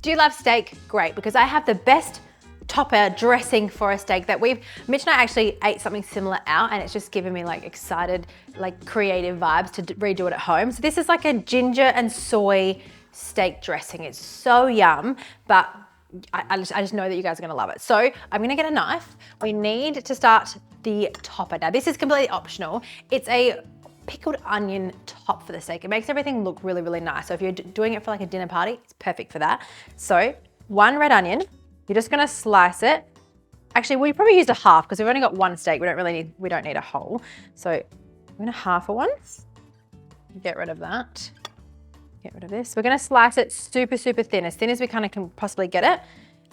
Do you love steak? Great, because I have the best topper dressing for a steak that Mitch and I actually ate something similar out, and it's just given me like excited, like creative vibes to redo it at home. So this is like a ginger and soy steak dressing. It's so yum, but I just know that you guys are gonna love it. So I'm gonna get a knife. We need to start the topper. Now this is completely optional. It's a pickled onion top for the steak. It makes everything look really, really nice. So if you're doing it for like a dinner party, it's perfect for that. So 1 red onion, you're just gonna slice it. Actually, we probably used a half because we've only got 1 steak. We don't need a whole. So I'm gonna half a one. Get rid of that. Get rid of this. We're gonna slice it super, super thin as we kind of can possibly get it.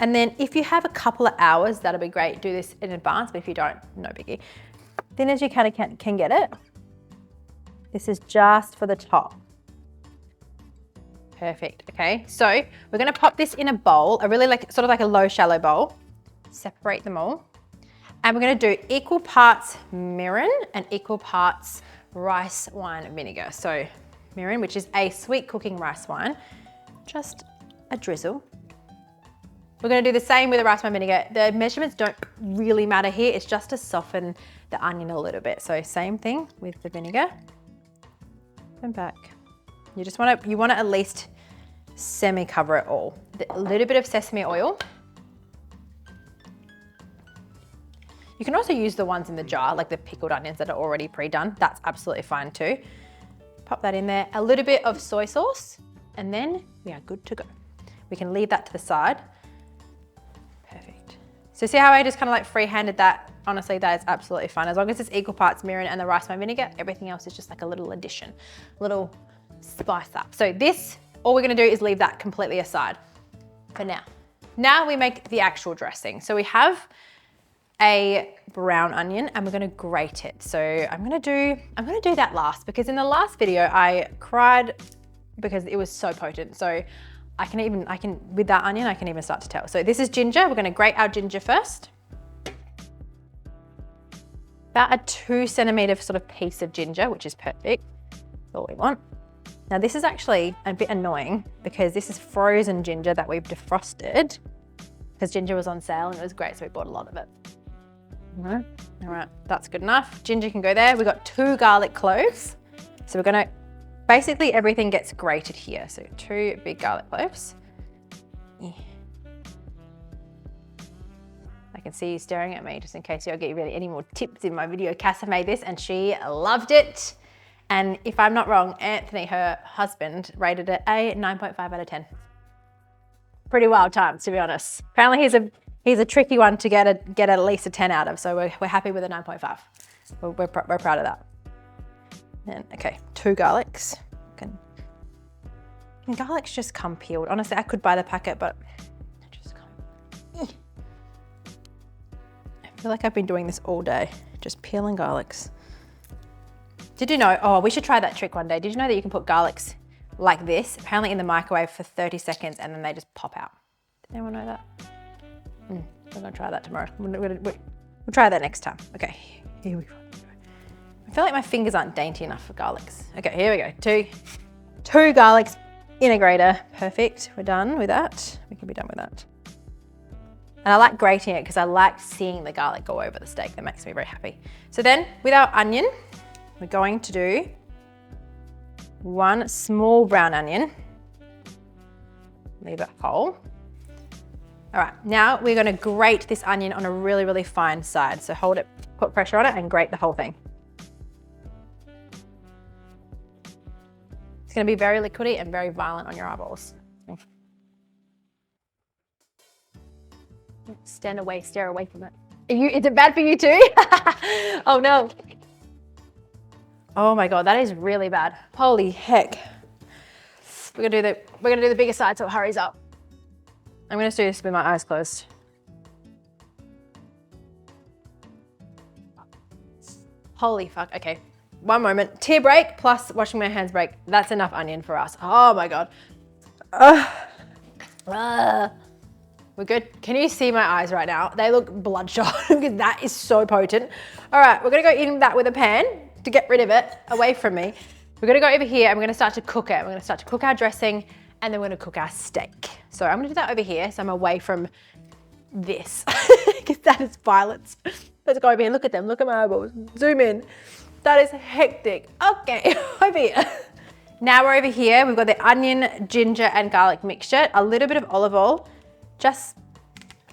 And then if you have a couple of hours, that'll be great. Do this in advance, but if you don't, no biggie. Thin as you kind of can get it. This is just for the top. Perfect, okay. So we're gonna pop this in a bowl, a really sort of like a low, shallow bowl. Separate them all. And we're gonna do equal parts mirin and equal parts rice wine vinegar. So mirin, which is a sweet cooking rice wine, just a drizzle. We're gonna do the same with the rice wine vinegar. The measurements don't really matter here. It's just to soften the onion a little bit. So same thing with the vinegar. And back. You want to at least semi-cover it all. A little bit of sesame oil. You can also use the ones in the jar, like the pickled onions that are already pre-done. That's absolutely fine too. Pop that in there. A little bit of soy sauce, and then we are good to go. We can leave that to the side. Perfect. So see how I just kind of like free-handed that? Honestly, that is absolutely fine. As long as it's equal parts mirin and the rice wine vinegar, everything else is just like a little addition, little spice up. So this, all we're gonna do is leave that completely aside for now. Now we make the actual dressing. So we have a brown onion and we're gonna grate it. So I'm gonna do that last, because in the last video I cried because it was so potent. So with that onion, I can even start to tell. So this is ginger. We're gonna grate our ginger first. About a 2 centimeter sort of piece of ginger, which is perfect. That's all we want. Now this is actually a bit annoying because this is frozen ginger that we've defrosted, because ginger was on sale and it was great, so we bought a lot of it. All right, that's good enough. Ginger can go there. We've got 2 garlic cloves. So we're gonna, basically everything gets grated here. So 2 big garlic cloves. Yeah. I can see you staring at me just in case you'll get really any more tips in my video. Casa made this and she loved it. And if I'm not wrong, Anthony, her husband, rated it a 9.5 out of 10. Pretty wild times, to be honest. Apparently he's a tricky one to get at least a 10 out of, so we're happy with a 9.5. We're proud of that. And okay, 2 garlics. Can garlics just come peeled? Honestly, I could buy the packet, but I just can't. I feel like I've been doing this all day, just peeling garlics. Did you know, oh, we should try that trick one day. Did you know that you can put garlics like this, apparently in the microwave for 30 seconds and then they just pop out? Did anyone know that? We're gonna try that tomorrow. We'll try that next time. Okay, here we go. I feel like my fingers aren't dainty enough for garlics. Okay, here we go. Two garlics in a grater. Perfect, we're done with that. We can be done with that. And I like grating it because I like seeing the garlic go over the steak. That makes me very happy. So then with our onion, we're going to do 1 small brown onion. Leave it whole. All right, now we're gonna grate this onion on a really, really fine side. So hold it, put pressure on it and grate the whole thing. It's gonna be very liquidy and very violent on your eyeballs. Stand away, stare away from it. Is it bad for you too? Oh no. Oh my God, that is really bad. Holy heck. We're gonna do the bigger side so it hurries up. I'm gonna do this with my eyes closed. Holy fuck, okay. One moment, tear break plus washing my hands break. That's enough onion for us. Oh my God. We're good. Can you see my eyes right now? They look bloodshot because that is so potent. All right, we're gonna go in that with a pan to get rid of it away from me. We're gonna go over here and we're gonna start to cook it. We're gonna start to cook our dressing And then we're gonna cook our steak. So I'm gonna do that over here, so I'm away from this, because that is violence. Let's go over here, look at them, look at my eyeballs, zoom in. That is hectic. Okay, over here. Now we're over here, we've got the onion, ginger, and garlic mixture, a little bit of olive oil, just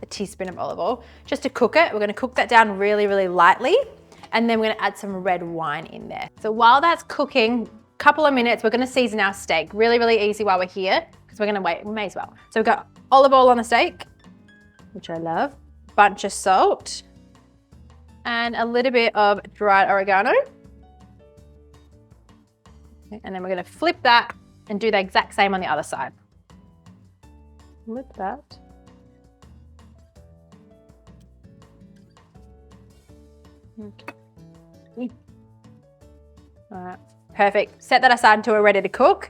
a teaspoon of olive oil, just to cook it. We're gonna cook that down really, really lightly, and then we're gonna add some red wine in there. So while that's cooking, couple of minutes, we're gonna season our steak. Really, really easy while we're here, because we're gonna wait, we may as well. So we've got olive oil on the steak, which I love, bunch of salt, and a little bit of dried oregano. And then we're gonna flip that and do the exact same on the other side. Flip that. Okay. All right, perfect. Set that aside until we're ready to cook.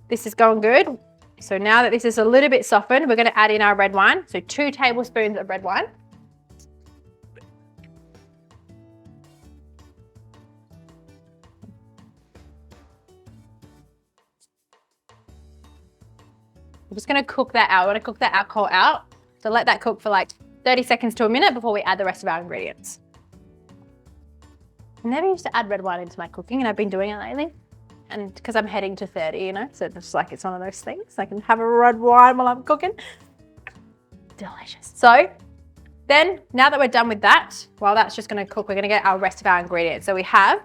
This is going good. So now that this is a little bit softened, we're gonna add in our red wine. So 2 tablespoons of red wine. We're just gonna cook that out. I wanna cook that alcohol out. So let that cook for like 30 seconds to a minute before we add the rest of our ingredients. I never used to add red wine into my cooking, and I've been doing it lately. And because I'm heading to 30, you know, so it's like, it's one of those things. I can have a red wine while I'm cooking. Delicious. So then, now that we're done with that, while that's just gonna cook, we're gonna get our rest of our ingredients. So we have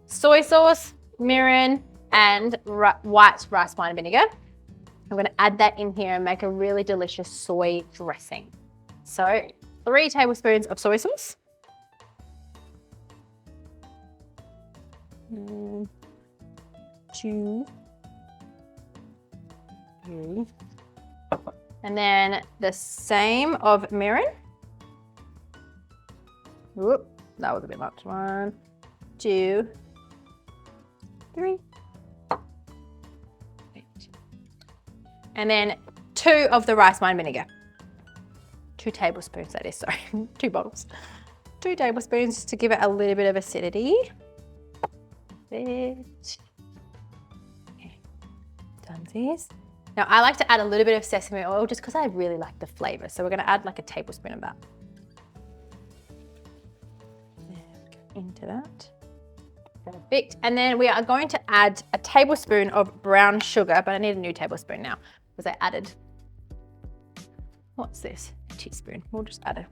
soy sauce, mirin, and white rice wine vinegar. I'm gonna add that in here and make a really delicious soy dressing. So 3 tablespoons of soy sauce. 2, 3. And then the same of mirin. Whoop, that was a bit much. 1, 2, 3. And then 2 of the rice wine vinegar. 2 tablespoons, that is, sorry, 2 bottles. 2 tablespoons to give it a little bit of acidity. Okay, done this. Now I like to add a little bit of sesame oil just because I really like the flavor. So we're gonna add like a tablespoon of that. Into that. Perfect. And then we are going to add a tablespoon of brown sugar, but I need a new tablespoon now because I added, what's this? A teaspoon. We'll just add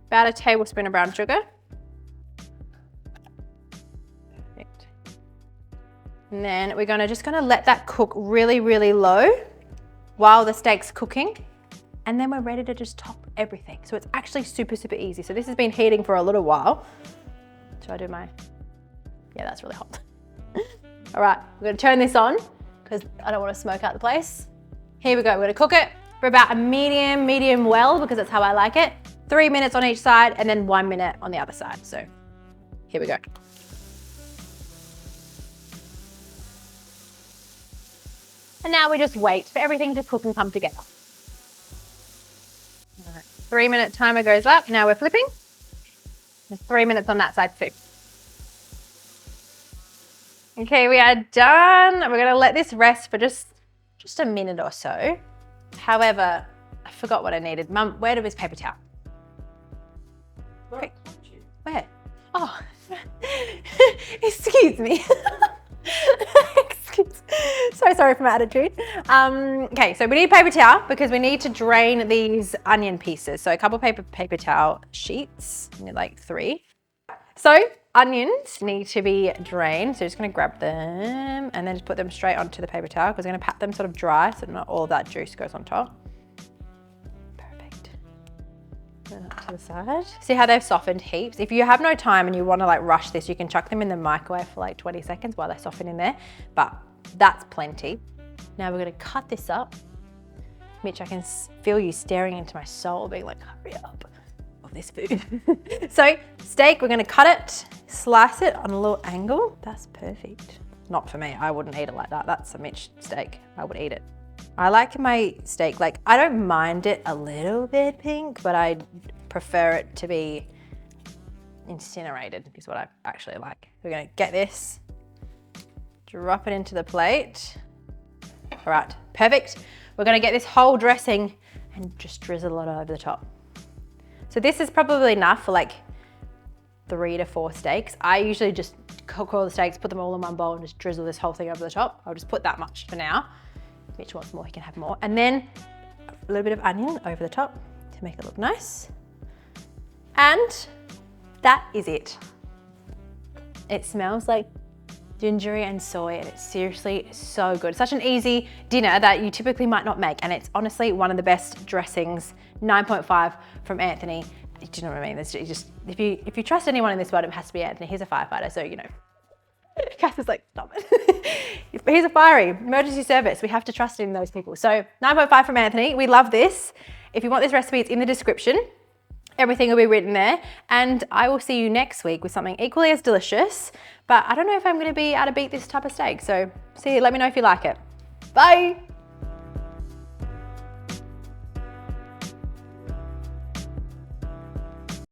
about a tablespoon of brown sugar. Perfect. And then we're just gonna let that cook really, really low while the steak's cooking. And then we're ready to just top everything. So it's actually super, super easy. So this has been heating for a little while. Should I do my, yeah, that's really hot. All right, we're gonna turn this on because I don't wanna smoke out the place. Here we go, we're gonna cook it for about a medium well, because that's how I like it. 3 minutes on each side and then 1 minute on the other side. So here we go. And now we just wait for everything to cook and come together. All right, 3 minute timer goes up. Now we're flipping. There's 3 minutes on that side too. Okay, we are done. We're gonna let this rest for just a minute or so. However, I forgot what I needed. Mum, where was paper towel? Where? Oh, excuse me. So sorry for my attitude. Okay, so we need paper towel because we need to drain these onion pieces. So a couple paper towel sheets, I need like 3. So onions need to be drained. So just gonna grab them and then just put them straight onto the paper towel because we're gonna pat them sort of dry so not all of that juice goes on top. Perfect. Put that to the side. See how they've softened heaps? If you have no time and you wanna like rush this, you can chuck them in the microwave for like 20 seconds while they soften in there, but that's plenty. Now we're gonna cut this up. Mitch, I can feel you staring into my soul being like, hurry up of this food. So steak, we're gonna cut it, slice it on a little angle. That's perfect. Not for me, I wouldn't eat it like that. That's a Mitch steak, I would eat it. I like my steak, like I don't mind it a little bit pink, but I prefer it to be incinerated is what I actually like. We're gonna get this, drop it into the plate. All right, perfect. We're gonna get this whole dressing and just drizzle it over the top. So this is probably enough for like 3 to 4 steaks. I usually just cook all the steaks, put them all in one bowl and just drizzle this whole thing over the top. I'll just put that much for now. If Mitch wants more, he can have more. And then a little bit of onion over the top to make it look nice. And that is it. It smells like gingery and soy, and it's seriously so good. Such an easy dinner that you typically might not make, and it's honestly one of the best dressings. 9.5 from Anthony. Do you know what I mean? It's just, if you trust anyone in this world, it has to be Anthony. He's a firefighter, so you know. Cass is like, stop it. He's a fiery emergency service. We have to trust in those people. So 9.5 from Anthony. We love this. If you want this recipe, it's in the description. Everything will be written there. And I will see you next week with something equally as delicious, but I don't know if I'm gonna be able to beat this type of steak. So let me know if you like it. Bye.